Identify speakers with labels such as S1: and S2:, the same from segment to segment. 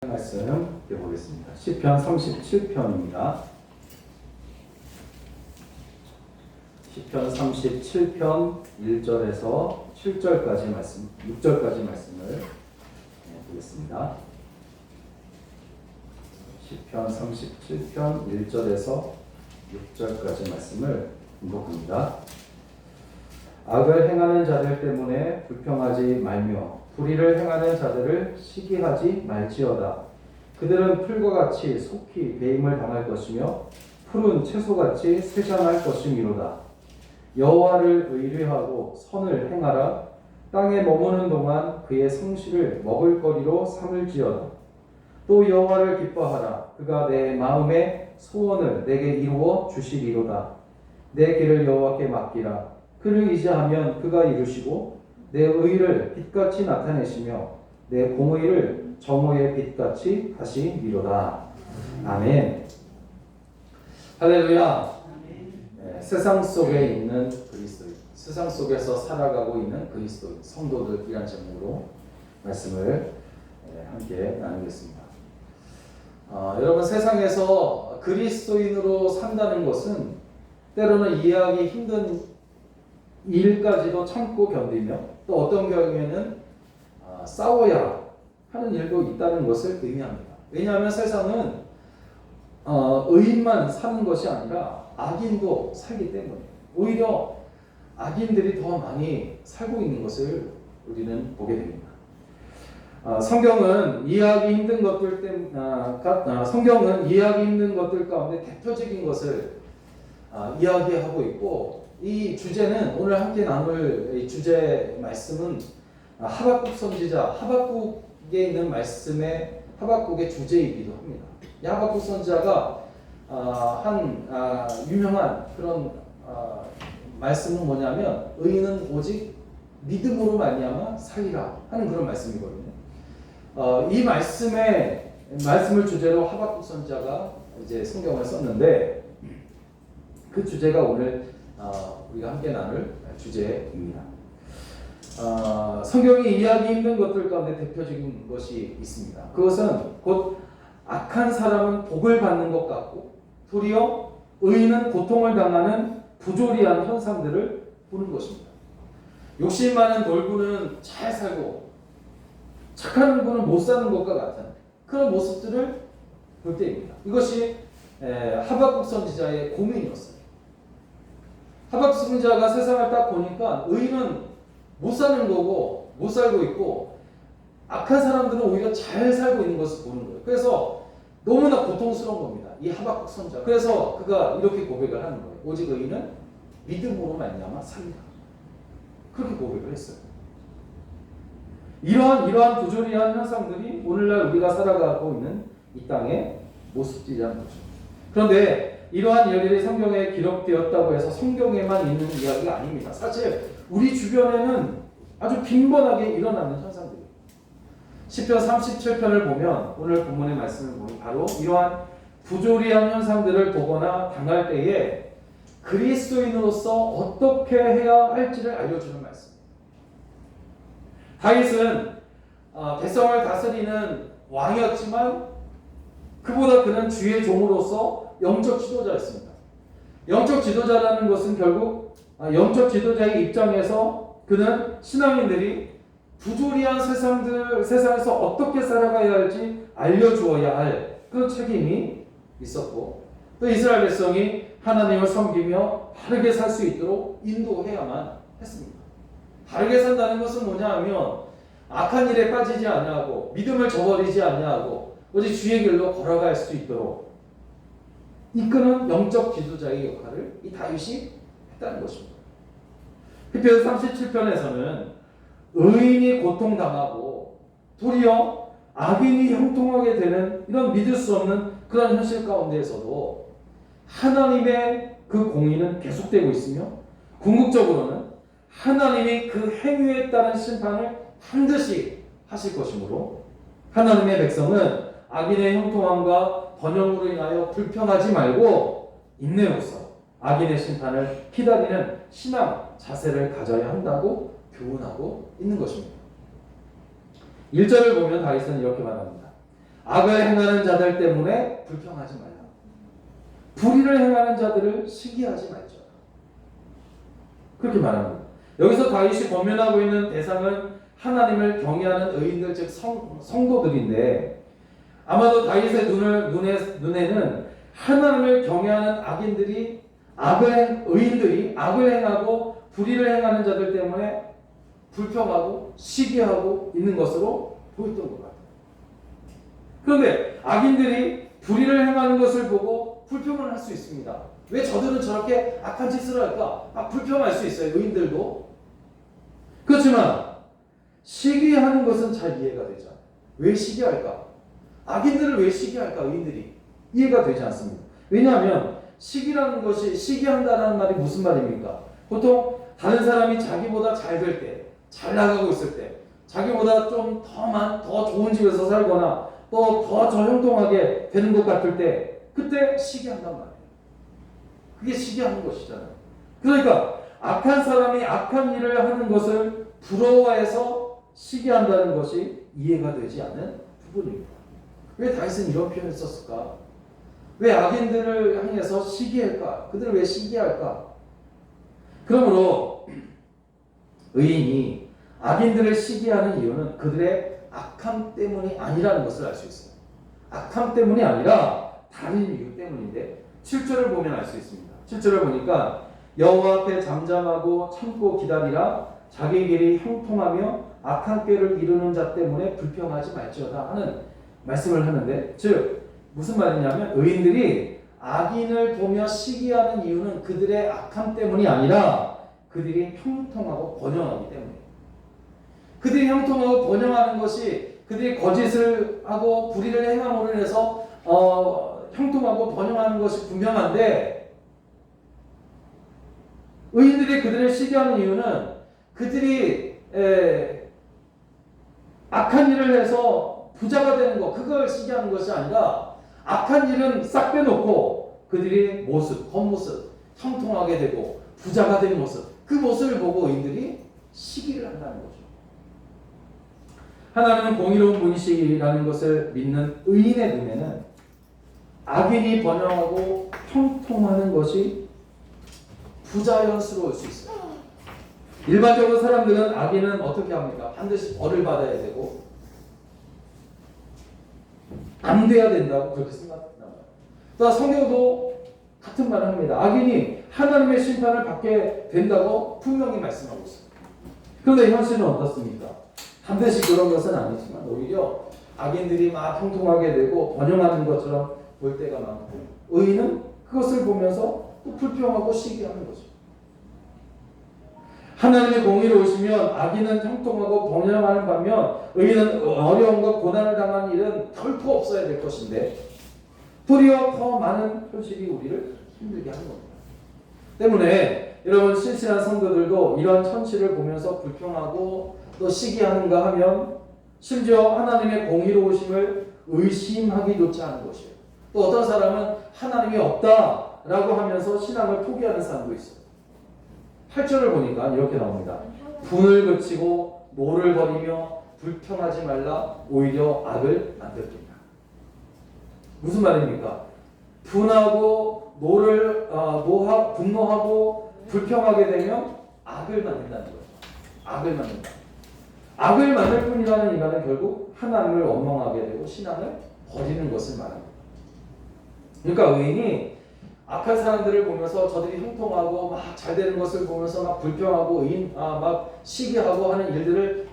S1: 말씀 읽어보겠습니다. 시편 37편입니다. 시편 37편 1절에서 7절까지 말씀, 6절까지 말씀을 보겠습니다. 시편 37편 1절에서 6절까지 말씀을 읽어봅니다. 악을 행하는 자들 때문에 불평하지 말며 불의를 행하는 자들을 시기하지 말지어다. 그들은 풀과 같이 속히 배임을 당할 것이며 푸른 채소같이 쇠잔할 것이미로다. 여호와를 의뢰하고 선을 행하라. 땅에 머무는 동안 그의 성실을 먹을거리로 삼을지어다. 또 여호와를 기뻐하라. 그가 내 마음의 소원을 내게 이루어 주시리로다. 내 길을 여호와께 맡기라. 그를 의지하면 그가 이루시고 내 의를 빛같이 나타내시며 내 공의를 정오의 빛같이 하시리로다. 아멘. 할렐루야. 네, 세상 속에 있는 그리스도인, 세상 속에서 살아가고 있는 그리스도인 성도들이란 제목으로 말씀을 함께 나누겠습니다. 여러분, 세상에서 그리스도인으로 산다는 것은 때로는 이해하기 힘든 일까지도 참고 견디며 또 어떤 경우에는 싸워야 하는 일도 있다는 것을 의미합니다. 왜냐하면 세상은 의인만 사는 것이 아니라 악인도 살기 때문에 오히려 악인들이 더 많이 살고 있는 것을 우리는 보게 됩니다. 성경은 이해하기 힘든 것들 성경은 이해하기 힘든 것들 가운데 대표적인 것을 이야기하고 있고, 이 주제는 오늘 함께 나눌 이 주제 말씀은 하박국 선지자 하박국에 있는 말씀의 하박국의 주제이기도 합니다. 이 하박국 선지자가 한 유명한 그런 말씀은 뭐냐면 의인은 오직 믿음으로 말미암아 살리라 하는 그런 말씀이거든요. 이 말씀을 주제로 하박국 선지자가 이제 성경을 썼는데 그 주제가 오늘 우리가 함께 나눌 주제입니다. 성경이 이해하기 힘든 것들 가운데 대표적인 것이 있습니다. 그것은 곧 악한 사람은 복을 받는 것 같고 도리어 의인은 고통을 당하는 부조리한 현상들을 보는 것입니다. 욕심 많은 돌부는 잘 살고 착한 분은 못 사는 것과 같은 그런 모습들을 볼 때입니다. 이것이 하박국 선지자의 고민이었어요. 하박국 선지자가 세상을 딱 보니까 의인은 못 사는 거고 못 살고 있고 악한 사람들은 오히려 잘 살고 있는 것을 보는 거예요. 그래서 너무나 고통스러운 겁니다. 이 하박국 선지자. 그래서 그가 이렇게 고백을 하는 거예요. 오직 의인은 믿음으로 말미암아 살리라. 그렇게 고백을 했어요. 이러한 부조리한 현상들이 오늘날 우리가 살아가고 있는 이 땅의 모습들이라는 거죠. 그런데 이러한 일들이 성경에 기록되었다고 해서 성경에만 있는 이야기가 아닙니다. 사실 우리 주변에는 아주 빈번하게 일어나는 현상들이에요. 시편 37편을 보면 오늘 본문의 말씀을 보면 바로 이러한 부조리한 현상들을 보거나 당할 때에 그리스도인으로서 어떻게 해야 할지를 알려주는 말씀입니다. 다윗은 백성을 다스리는 왕이었지만 그보다 그는 주의 종으로서 영적 지도자였습니다. 영적 지도자라는 것은 결국 영적 지도자의 입장에서 그는 신앙인들이 부조리한 세상에서 어떻게 살아가야 할지 알려주어야 할 그런 책임이 있었고, 또 이스라엘 백성이 하나님을 섬기며 바르게 살 수 있도록 인도해야만 했습니다. 바르게 산다는 것은 뭐냐 하면 악한 일에 빠지지 아니하고 믿음을 저버리지 아니하고 오직 주의 길로 걸어갈 수 있도록 이끄는 영적 지도자의 역할을 이 다윗이 했다는 것입니다. 시편 37편에서는 의인이 고통당하고 도리어 악인이 형통하게 되는 이런 믿을 수 없는 그런 현실 가운데에서도 하나님의 그 공의는 계속되고 있으며 궁극적으로는 하나님이 그 행위에 따른 심판을 반드시 하실 것이므로 하나님의 백성은 악인의 형통함과 번영으로 인하여 불평하지 말고 인내로서 악인의 심판을 기다리는 신앙 자세를 가져야 한다고 교훈하고 있는 것입니다. 1절을 보면 다윗은 이렇게 말합니다. 악을 행하는 자들 때문에 불평하지 말라. 불의를 행하는 자들을 시기하지 말자. 그렇게 말합니다. 여기서 다윗이 권면하고 있는 대상은 하나님을 경외하는 의인들, 즉 성도들인데, 아마도 다윗의 눈에는 하나님을 경외하는 의인들이 악을 행하고 불의를 행하는 자들 때문에 불평하고 시기하고 있는 것으로 보였던 것 같아요. 그런데 악인들이 불의를 행하는 것을 보고 불평을 할 수 있습니다. 왜 저들은 저렇게 악한 짓을 할까? 불평할 수 있어요. 의인들도. 그렇지만 시기하는 것은 잘 이해가 되지 않아요. 왜 시기할까? 악인들을 왜 시기할까? 의인들이 이해가 되지 않습니다. 왜냐하면 시기한다는 말이 무슨 말입니까? 보통 다른 사람이 자기보다 잘 될 때, 잘 나가고 있을 때, 자기보다 좀 더 좋은 집에서 살거나 또 더 형통하게 되는 것 같을 때, 그때 시기한단 말이에요. 그게 시기하는 것이잖아요. 그러니까 악한 사람이 악한 일을 하는 것을 부러워해서 시기한다는 것이 이해가 되지 않는 부분입니다. 왜 다윗은 이런 표현을 썼을까? 왜 악인들을 향해서 시기할까? 그들을 왜 시기할까? 그러므로 의인이 악인들을 시기하는 이유는 그들의 악함 때문이 아니라는 것을 알 수 있어요. 악함 때문이 아니라 다른 이유 때문인데 7절을 보면 알 수 있습니다. 7절을 보니까 여호와 앞에 잠잠하고 참고 기다리라. 자기 길이 형통하며 악한 꾀를 이루는 자 때문에 불평하지 말지어다 하는 말씀을 하는데, 즉 무슨 말이냐면 의인들이 악인을 보며 시기하는 이유는 그들의 악함 때문이 아니라 그들이 형통하고 번영하기 때문이에요. 그들이 형통하고 번영하는 것이 그들이 거짓을 하고 불의를 행함으로 인해서 형통하고 번영하는 것이 분명한데, 의인들이 그들을 시기하는 이유는 그들이 악한 일을 해서 부자가 되는 것, 그걸 시기하는 것이 아니라 악한 일은 싹 빼놓고 그들이 겉모습, 형통하게 되고 부자가 된 모습, 그 모습을 보고 의인들이 시기를 한다는 거죠. 하나님은 공의로운 분이시라는 것을 믿는 의인의 눈에는 악인이 번영하고 형통하는 것이 부자연스러울 수 있어요. 일반적으로 사람들은 악인은 어떻게 합니까? 반드시 벌을 받아야 되고 안 돼야 된다고 그렇게 생각합니다. 또 성경도 같은 말을 합니다. 악인이 하나님의 심판을 받게 된다고 분명히 말씀하고 있습니다. 그런데 현실은 어떻습니까? 반드시 그런 것은 아니지만 오히려 악인들이 막 형통하게 되고 번영하는 것처럼 볼 때가 많고, 의인은 그것을 보면서 또 불평하고 시기하는 거죠. 하나님의 공의로우시면 악인은 형통하고 번영하는 반면 의인은 어려움과 고난을 당하는 일은 결코 없어야 될 것인데, 도리어 더 많은 현실이 우리를 힘들게 하는 겁니다. 때문에 여러분, 신실한 성도들도 이런 현실을 보면서 불평하고 또 시기하는가 하면 심지어 하나님의 공의로우심을 의심하기조차 하는 것이에요. 또 어떤 사람은 하나님이 없다라고 하면서 신앙을 포기하는 사람도 있어요. 8절을 보니까 이렇게 나옵니다. 분을 그치고 노를 버리며 불평하지 말라. 오히려 악을 만들겠다. 무슨 말입니까? 분하고 분노하고 불평하게 되면 악을 만든다는 거예요. 악을 만든다. 악을 만들 뿐이라는 인간은 결국 하나님을 원망하게 되고 신앙을 버리는 것을 말합니다. 그러니까 의인이 악한 사람들을 보면서 저들이 형통하고 막 잘 되는 것을 보면서 막 불평하고 막 시기하고 하는 일들을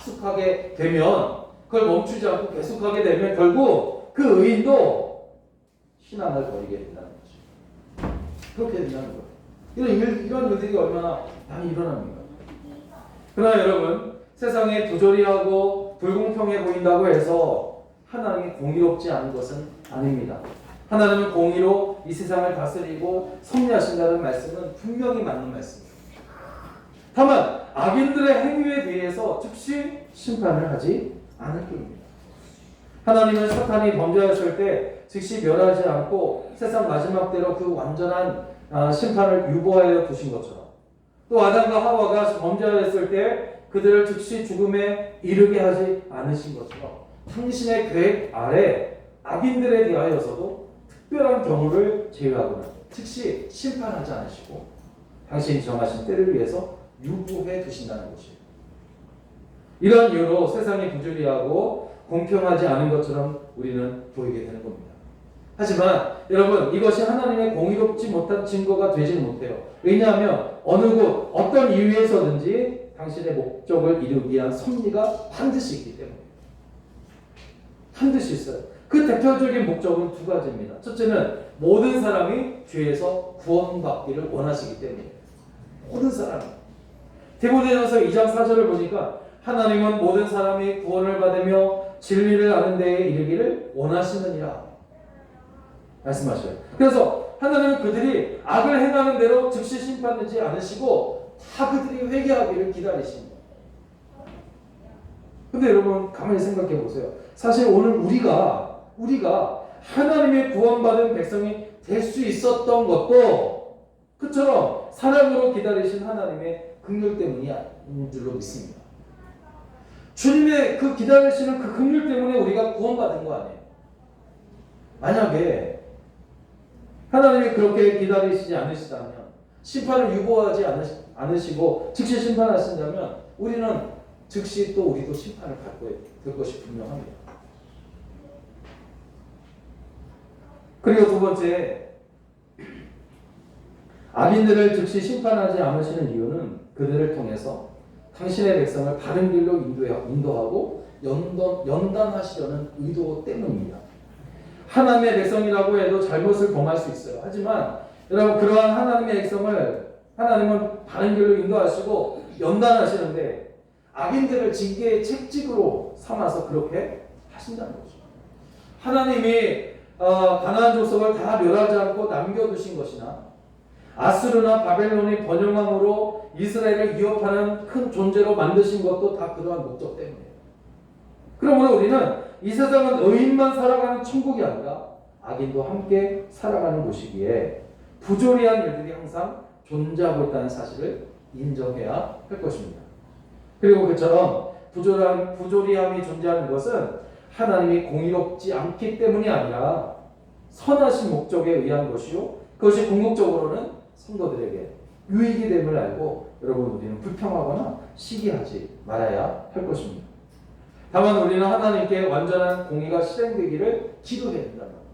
S1: 계속하게 되면, 그걸 멈추지 않고 계속하게 되면 결국 그 의인도 신앙을 버리게 된다는 거죠. 그렇게 된다는 거예요. 이런 일들이 얼마나 많이 일어납니까? 그러나 여러분, 세상에 부조리하고 불공평해 보인다고 해서 하나님이 공의롭지 않은 것은 아닙니다. 하나님은 공의로 이 세상을 다스리고 섭리하신다는 말씀은 분명히 맞는 말씀입니다. 다만 악인들의 행위에 대해서 즉시 심판을 하지 않을 뿐입니다. 하나님은 사탄이 범죄했을 때 즉시 멸하지 않고 세상 마지막 때로 그 완전한 심판을 유보하여 두신 것처럼, 또 아담과 하와가 범죄했을 때 그들을 즉시 죽음에 이르게 하지 않으신 것처럼 당신의 계획 아래 악인들에 대하여서도 특별한 경우를 제외하거나 즉시 심판하지 않으시고 당신이 정하신 때를 위해서 유보해 두신다는 것이에요. 이런 이유로 세상이 부조리하고 공평하지 않은 것처럼 우리는 보이게 되는 겁니다. 하지만 여러분, 이것이 하나님의 공의롭지 못한 증거가 되지는 못해요. 왜냐하면 어느 곳 어떤 이유에서든지 당신의 목적을 이루기 위한 섭리가 반드시 있기 때문에 반드시 있어요. 그 대표적인 목적은 두 가지입니다. 첫째는 모든 사람이 죄에서 구원받기를 원하시기 때문이에요. 모든 사람이. 디모데전서 2장 4절을 보니까 하나님은 모든 사람이 구원을 받으며 진리를 아는 데에 이르기를 원하시느니라 말씀하셔요. 그래서 하나님은 그들이 악을 행하는 대로 즉시 심판하지 않으시고 다 그들이 회개하기를 기다리십니다. 근데 여러분 가만히 생각해 보세요. 사실 오늘 우리가 하나님의 구원받은 백성이 될 수 있었던 것도 그처럼 사랑으로 기다리신 하나님의 긍휼 때문이 아닌 줄로 믿습니다. 주님의 그 기다리시는 그 긍휼 때문에 우리가 구원받은 거 아니에요. 만약에 하나님이 그렇게 기다리시지 않으시다면, 심판을 유보하지 않으시고 즉시 심판하신다면 우리는 즉시 또 우리도 심판을 받게 될 것이 분명합니다. 그리고 두 번째, 악인들을 즉시 심판하지 않으시는 이유는 그들을 통해서 당신의 백성을 바른 길로 인도하고 연단하시려는 의도 때문입니다. 하나님의 백성이라고 해도 잘못을 범할 수 있어요. 하지만 여러분, 그러한 하나님의 백성을 하나님은 바른 길로 인도하시고 연단하시는데 악인들을 징계의 책찍으로 삼아서 그렇게 하신다는 거죠. 하나님이 가나안 족속을 다 멸하지 않고 남겨두신 것이나 아수르나 바벨론이 번영함으로 이스라엘을 위협하는 큰 존재로 만드신 것도 다 그러한 목적 때문이에요. 그러므로 우리는 이 세상은 의인만 살아가는 천국이 아니라 악인도 함께 살아가는 곳이기에 부조리한 일들이 항상 존재하고 있다는 사실을 인정해야 할 것입니다. 그리고 그처럼 부조리함이 존재하는 것은 하나님이 공의롭지 않기 때문이 아니라 선하신 목적에 의한 것이요, 그것이 궁극적으로는 성도들에게 유익이 됨을 알고 여러분, 우리는 불평하거나 시기하지 말아야 할 것입니다. 다만 우리는 하나님께 완전한 공의가 실행되기를 기도해야 된다는 겁니다.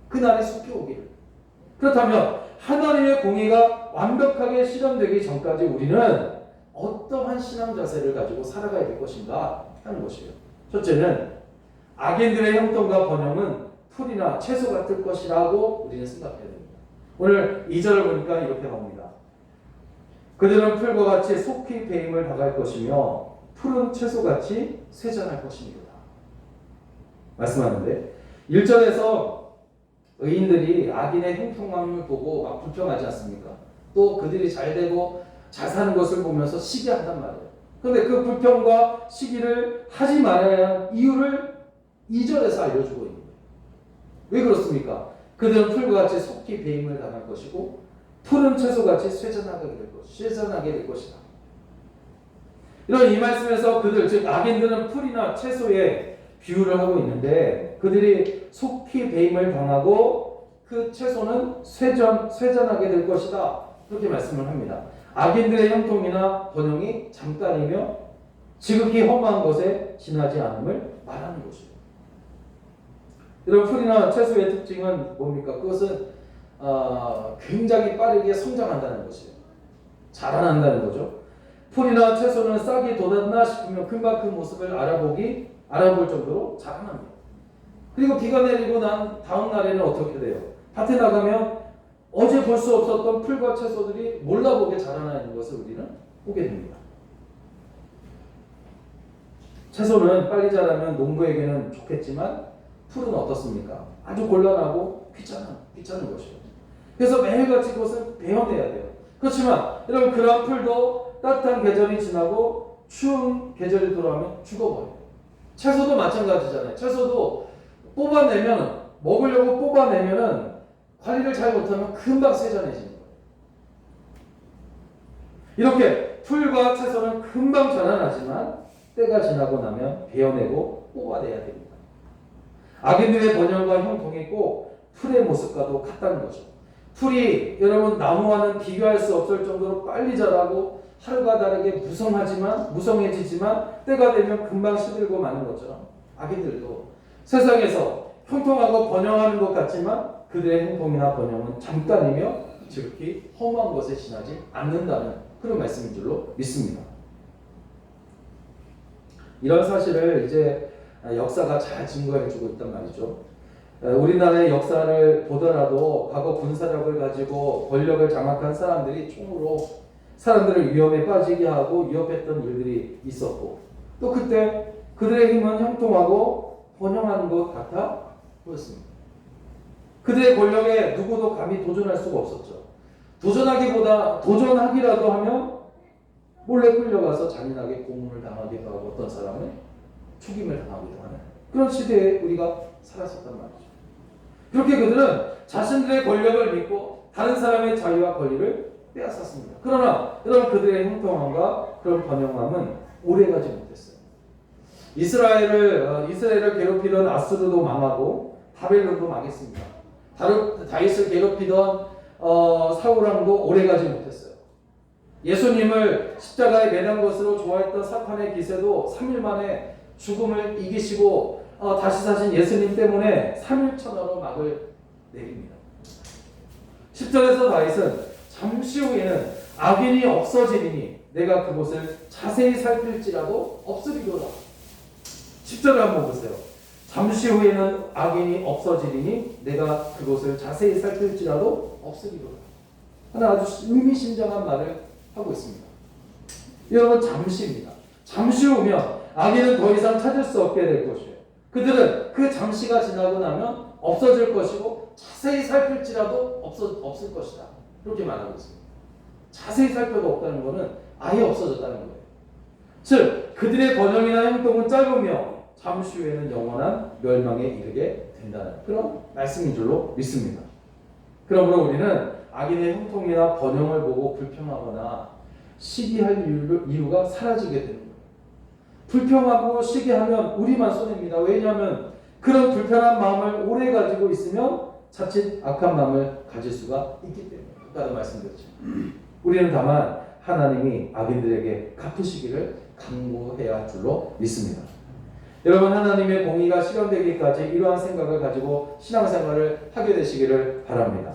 S1: 그날이 속히 오기를. 그렇다면 하나님의 공의가 완벽하게 실현되기 전까지 우리는 어떠한 신앙 자세를 가지고 살아가야 될 것인가 하는 것이에요. 첫째는 악인들의 형통과 번영은 풀이나 채소 같을 것이라고 우리는 생각해야 됩니다. 오늘 2절을 보니까 이렇게 나옵니다. 그들은 풀과 같이 속히 배임을 당할 것이며 푸른 채소같이 쇠잔할 것입니다. 말씀하는데 1절에서 의인들이 악인의 형통함을 보고 막 불평하지 않습니까? 또 그들이 잘되고 잘 사는 것을 보면서 시기한단 말이에요. 그런데 그 불평과 시기를 하지 말아야 하는 이유를 2절에서 알려주고 있는 거예요. 왜 그렇습니까? 그들은 풀과 같이 속히 배임을 당할 것이고 푸른 채소같이 쇠잔하게 될 것이다. 이런 이 말씀에서 그들, 즉 악인들은 풀이나 채소에 비유를 하고 있는데 그들이 속히 배임을 당하고 그 채소는 쇠잔하게 될 것이다. 그렇게 말씀을 합니다. 악인들의 형통이나 번영이 잠깐이며 지극히 험한 것에 지나지 않음을 말하는 것이에요. 여러분, 풀이나 채소의 특징은 뭡니까? 그것은 굉장히 빠르게 성장한다는 것이에요. 자라난다는 거죠. 풀이나 채소는 싹이 돋았나 싶으면 금방 그 모습을 알아볼 정도로 자라납니다. 그리고 비가 내리고 난 다음 날에는 어떻게 돼요? 밭에 나가면 어제 볼 수 없었던 풀과 채소들이 몰라보게 자라나 있는 것을 우리는 보게 됩니다. 채소는 빨리 자라면 농부에게는 좋겠지만 풀은 어떻습니까? 아주 곤란하고 귀찮은 것이에요. 그래서 매일같이 그것을 베어내야 돼요. 그렇지만 여러분, 그런 풀도 따뜻한 계절이 지나고 추운 계절이 돌아오면 죽어버려요. 채소도 마찬가지잖아요. 채소도 먹으려고 뽑아내면은 관리를 잘 못하면 금방 쇠잔해지는 거예요. 이렇게 풀과 채소는 금방 자라나지만 때가 지나고 나면 베어내고 뽑아내야 됩니다. 악인들의 번영과 형통이 꼭 풀의 모습과도 같다는 거죠. 풀이 여러분 나무와는 비교할 수 없을 정도로 빨리 자라고 하루가 다르게 무성해지지만 때가 되면 금방 시들고 마는 것처럼 악인들도 세상에서 형통하고 번영하는 것 같지만 그들의 형통이나 번영은 잠깐이며 지극히 허무한 것에 지나지 않는다는 그런 말씀인 줄로 믿습니다. 이런 사실을 이제 역사가 잘 증거해주고 있단 말이죠. 우리나라의 역사를 보더라도 과거 군사력을 가지고 권력을 장악한 사람들이 총으로 사람들을 위험에 빠지게 하고 위협했던 일들이 있었고 또 그때 그들의 힘은 형통하고 번영하는 것 같아 보였습니다. 그들의 권력에 누구도 감히 도전할 수가 없었죠. 도전하기라도 하면 몰래 끌려가서 잔인하게 고문을 당하기도 하고 어떤 사람은 죽임을 당하기도 하는 그런 시대에 우리가 살았었단 말이죠. 그렇게 그들은 자신들의 권력을 믿고 다른 사람의 자유와 권리를 빼앗았습니다. 그러나 그들의 형통함과 그런 번영함은 오래가지 못했어요. 이스라엘을 괴롭히던 아수르도 망하고 바벨론도 망했습니다. 다윗을 괴롭히던 사울왕도 오래가지 못했어요. 예수님을 십자가에 매단 것으로 좋아했던 사탄의 기세도 3일 만에 죽음을 이기시고 다시 사신 예수님 때문에 3일 천하로 막을 내립니다. 10절에서 다윗은 잠시 후에는 악인이 없어지리니 내가 그곳을 자세히 살필지라도 없으리로다. 10절을 한번 보세요. 잠시 후에는 악인이 없어지리니 내가 그곳을 자세히 살필지라도 없으리로다. 하나 아주 의미심장한 말을 하고 있습니다. 여러분 잠시입니다. 잠시 후면 악인은 더 이상 찾을 수 없게 될 것이에요. 그들은 그 잠시가 지나고 나면 없어질 것이고 자세히 살필지라도 없을 것이다. 그렇게 말하고 있습니다. 자세히 살펴도 없다는 것은 아예 없어졌다는 거예요. 즉 그들의 번영이나 행동은 짧으며 잠시 후에는 영원한 멸망에 이르게 된다는 그런 말씀인 줄로 믿습니다. 그러므로 우리는 악인의 형통이나 번영을 보고 불평하거나 시기할 이유가 사라지게 되는 거예요. 불평하고 시기하면 우리만 손해입니다. 왜냐하면 그런 불편한 마음을 오래 가지고 있으면 자칫 악한 마음을 가질 수가 있기 때문에 아까도 말씀드렸죠. 우리는 다만 하나님이 악인들에게 갚으시기를 간구해야 할 줄로 믿습니다. 여러분 하나님의 공의가 실현되기까지 이러한 생각을 가지고 신앙생활을 하게 되시기를 바랍니다.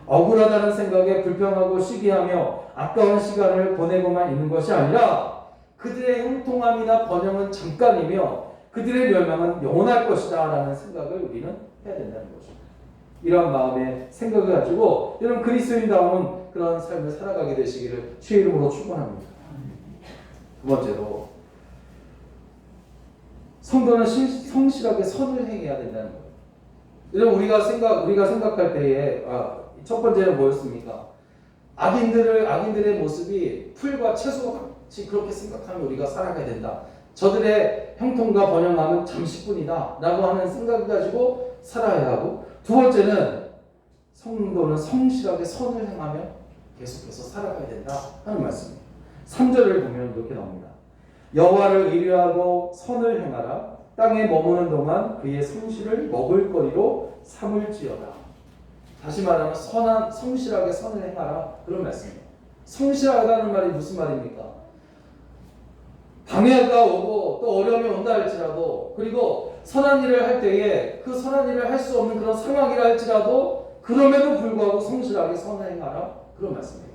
S1: 억울하다는 생각에 불평하고 시기하며 아까운 시간을 보내고만 있는 것이 아니라 그들의 형통함이나 번영은 잠깐이며 그들의 멸망은 영원할 것이다 라는 생각을 우리는 해야 된다는 거죠. 이러한 마음의 생각을 가지고 여러분 그리스도인다운 그런 삶을 살아가게 되시기를 주의 이름으로 축원합니다. 두 번째로 성도는 성실하게 선을 행해야 된다는 거예요. 여러분 우리가 생각할 때에 첫 번째는 뭐였습니까? 악인들의 모습이 풀과 채소같이 그렇게 생각하면 우리가 살아가야 된다. 저들의 형통과 번영함은 잠시뿐이다 라고 하는 생각을 가지고 살아야 하고, 두 번째는 성도는 성실하게 선을 행하며 계속해서 살아가야 된다 하는 말씀입니다. 3절을 보면 이렇게 나옵니다. 여호와를 의뢰하고 선을 행하라. 땅에 머무는 동안 그의 성실을 먹을거리로 삼을지어다. 다시 말하면 성실하게 선을 행하라 그런 말씀입니다. 성실하다는 말이 무슨 말입니까? 방해가 오고 또 어려움이 온다 할지라도, 그리고 선한 일을 할 때에 그 선한 일을 할 수 없는 그런 상황이라 할지라도 그럼에도 불구하고 성실하게 선을 행하라 그런 말씀입니다.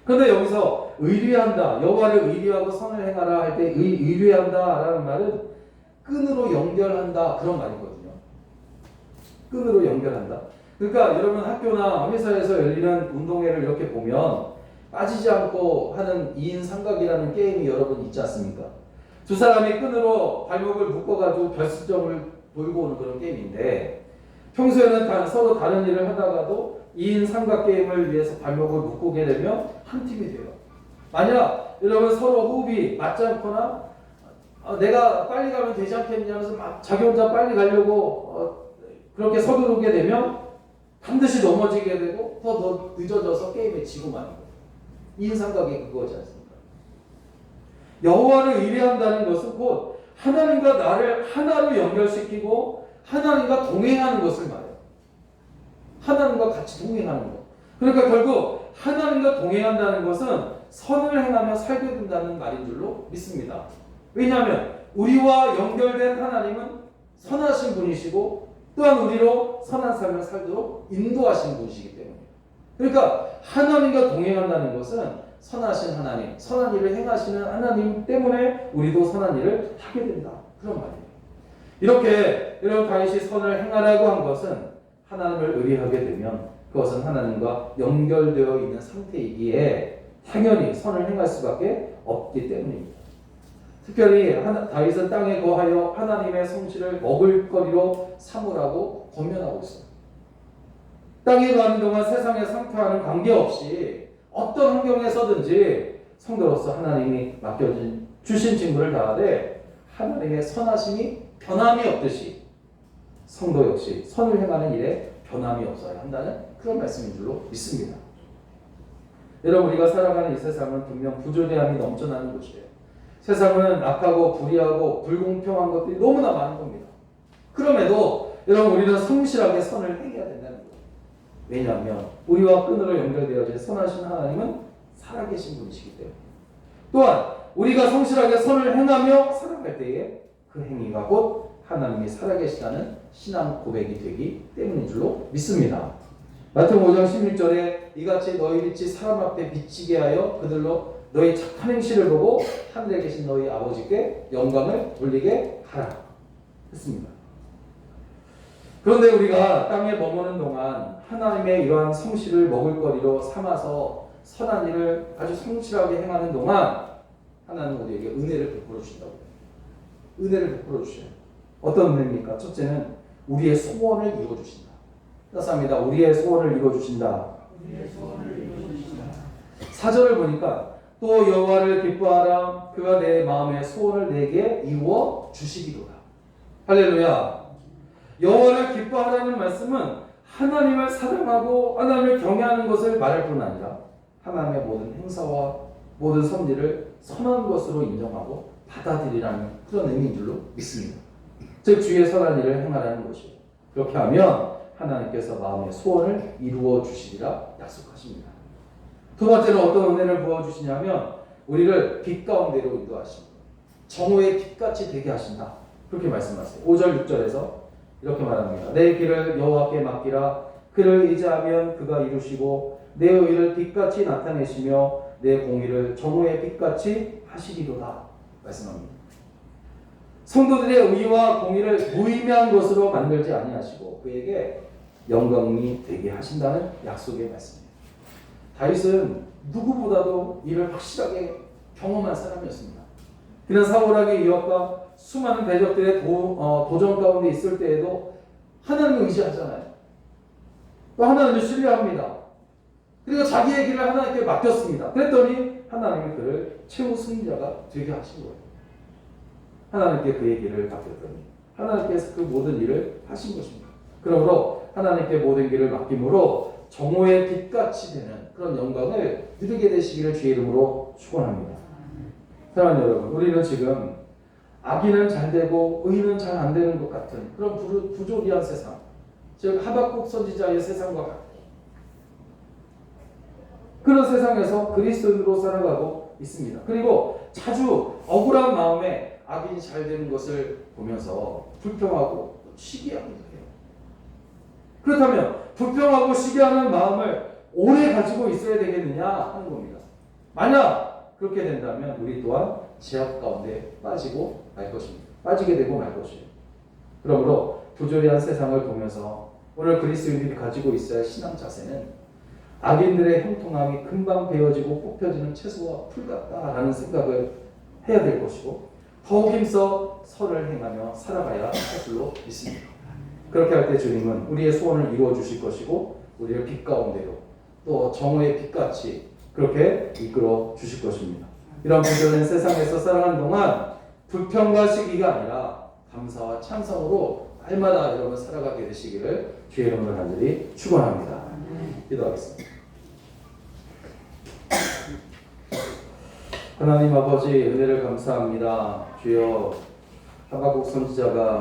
S1: 그런데 여기서 의뢰한다, 여호와를 의뢰하고 선을 행하라 할 때 의뢰한다 라는 말은 끈으로 연결한다 그런 말이거든요. 끈으로 연결한다. 그러니까 여러분 학교나 회사에서 열리는 운동회를 이렇게 보면 빠지지 않고 하는 2인 삼각이라는 게임이 여러분 있지 않습니까? 두 사람이 끈으로 발목을 묶어가지고 결승점을 돌고 오는 그런 게임인데, 평소에는 서로 다른 일을 하다가도 2인 삼각 게임을 위해서 발목을 묶게 되면 한 팀이 돼요. 만약 여러분 서로 호흡이 맞지 않거나 내가 빨리 가면 되지 않겠냐 하면서 자기 혼자 빨리 가려고 그렇게 서두르게 되면 반드시 넘어지게 되고 더 늦어져서 게임에 지고 마는 거예요. 2인 삼각이 그거지 않습니까? 여호와를 의뢰한다는 것은 곧 하나님과 나를 하나로 연결시키고 하나님과 동행하는 것을 말해요. 하나님과 같이 동행하는 것. 그러니까 결국 하나님과 동행한다는 것은 선을 행하며 살게 된다는 말인 줄로 믿습니다. 왜냐하면 우리와 연결된 하나님은 선하신 분이시고 또한 우리로 선한 삶을 살도록 인도하신 분이시기 때문이에요. 그러니까 하나님과 동행한다는 것은 선하신 하나님, 선한 일을 행하시는 하나님 때문에 우리도 선한 일을 하게 된다. 그런 말이에요. 이렇게 여러분 다윗이 선을 행하라고 한 것은 하나님을 의뢰하게 되면 그것은 하나님과 연결되어 있는 상태이기에 당연히 선을 행할 수밖에 없기 때문입니다. 특별히 다윗은 땅에 거하여 하나님의 성실을 먹을거리로 삼으라고 권면하고 있어요. 땅에 거하는 동안 세상의 상태와는 관계없이 어떤 환경에서든지 성도로서 하나님이 맡겨주신 직무를 다하되 하나님의 선하심이 변함이 없듯이 성도 역시 선을 행하는 일에 변함이 없어야 한다는 그런 말씀인 줄로 믿습니다. 여러분, 우리가 살아가는 이 세상은 분명 부조리함이 넘쳐나는 곳이에요. 세상은 악하고 불의하고 불공평한 것들이 너무나 많은 겁니다. 그럼에도 여러분, 우리는 성실하게 선을 행해야 된다는 거예요. 왜냐하면 우리와 끈으로 연결되어진 선하신 하나님은 살아계신 분이시기 때문에. 또한 우리가 성실하게 선을 행하며 살아갈 때에 그 행위가 곧 하나님이 살아계시다는 신앙 고백이 되기 때문인 줄로 믿습니다. 마태복음 5장 16절에 이같이 너희 빛이 사람 앞에 비치게 하여 그들로 너희 착한 행실을 보고 하늘에 계신 너희 아버지께 영광을 돌리게 하라 했습니다. 그런데 우리가 땅에 머무는 동안 하나님의 이러한 성실을 먹을거리로 삼아서 선한 일을 아주 성실하게 행하는 동안 하나님은 우리에게 은혜를 베풀어 주신다고 해요. 은혜를 베풀어 주셔요. 어떤 은혜입니까? 첫째는 우리의 소원을 이루어 주신다. 그렇습니다. 우리의 소원을 이루어 주신다. 4절을 보니까 또 여호와를 기뻐하라. 그가 내 마음의 소원을 내게 이루어 주시기로다. 할렐루야. 여호와를 기뻐하라는 말씀은 하나님을 사랑하고 하나님을 경외하는 것을 말할 뿐 아니라 하나님의 모든 행사와 모든 섭리를 선한 것으로 인정하고 받아들이라는 그런 의미인 줄로 믿습니다. 즉 주의 선한 일을 행하라는 것이에요. 그렇게 하면 하나님께서 마음의 소원을 이루어 주시리라 약속하십니다. 두 번째는 어떤 은혜를 부어주시냐면 우리를 빛 가운데로 인도하십니다. 정오의 빛같이 되게 하신다. 그렇게 말씀하세요. 5절 6절에서 이렇게 말합니다. 내 길을 여호와께 맡기라. 그를 의지하면 그가 이루시고 내 의를 빛같이 나타내시며 내 공의를 정오의 빛같이 하시리로다. 말씀합니다. 성도들의 의와 공의를 무의미한 것으로 만들지 아니하시고 그에게 영광이 되게 하신다는 약속의 말씀입니다. 다윗은 누구보다도 이를 확실하게 경험한 사람이었습니다. 그는 사울에게 위협과 수많은 대적들의 도전 가운데 있을 때에도 하나님을 의지하잖아요. 또 하나님을 신뢰합니다. 그리고 자기의 길을 하나님께 맡겼습니다. 그랬더니 하나님이 그를 최후 승리자가 되게 하신 거예요. 하나님께 그의 길을 맡겼더니 하나님께서 그 모든 일을 하신 것입니다. 그러므로 하나님께 모든 길을 맡김으로 정오의 빛같이 되는 그런 영광을 누리게 되시기를 주의 이름으로 축원합니다. 사랑하는 여러분, 우리는 지금 악인은 잘 되고 의인은 잘 안 되는 것 같은 그런 부조리한 세상, 즉 하박국 선지자의 세상과 같은 그런 세상에서 그리스도인으로 살아가고 있습니다. 그리고 자주 억울한 마음에 악인이 잘 되는 것을 보면서 불평하고 시기합니다. 그렇다면 불평하고 시기하는 마음을 오래 가지고 있어야 되겠느냐 하는 겁니다. 만약 그렇게 된다면 우리 또한 제약 가운데 빠지고 말 것입니다. 빠지게 되고 말 것이에요. 그러므로 부조리한 세상을 보면서 오늘 그리스도인들이 가지고 있어야 할 신앙 자세는 악인들의 형통함이 금방 베어지고 뽑혀지는 채소와 풀 같다라는 생각을 해야 될 것이고 더욱 힘써 선을 행하며 살아가야 할 줄로 믿습니다. 그렇게 할 때 주님은 우리의 소원을 이루어 주실 것이고 우리를 빛 가운데로 또 정오의 빛같이 그렇게 이끌어 주실 것입니다. 이런 부조리한 세상에서 살아가는 동안 불평과 시기가 아니라 감사와 찬성으로 날마다 여러분 살아가게 되시기를 주의 이름으로 간절히 축원합니다. 기도하겠습니다. 하나님 아버지 은혜를 감사합니다. 주여 하박국 선지자가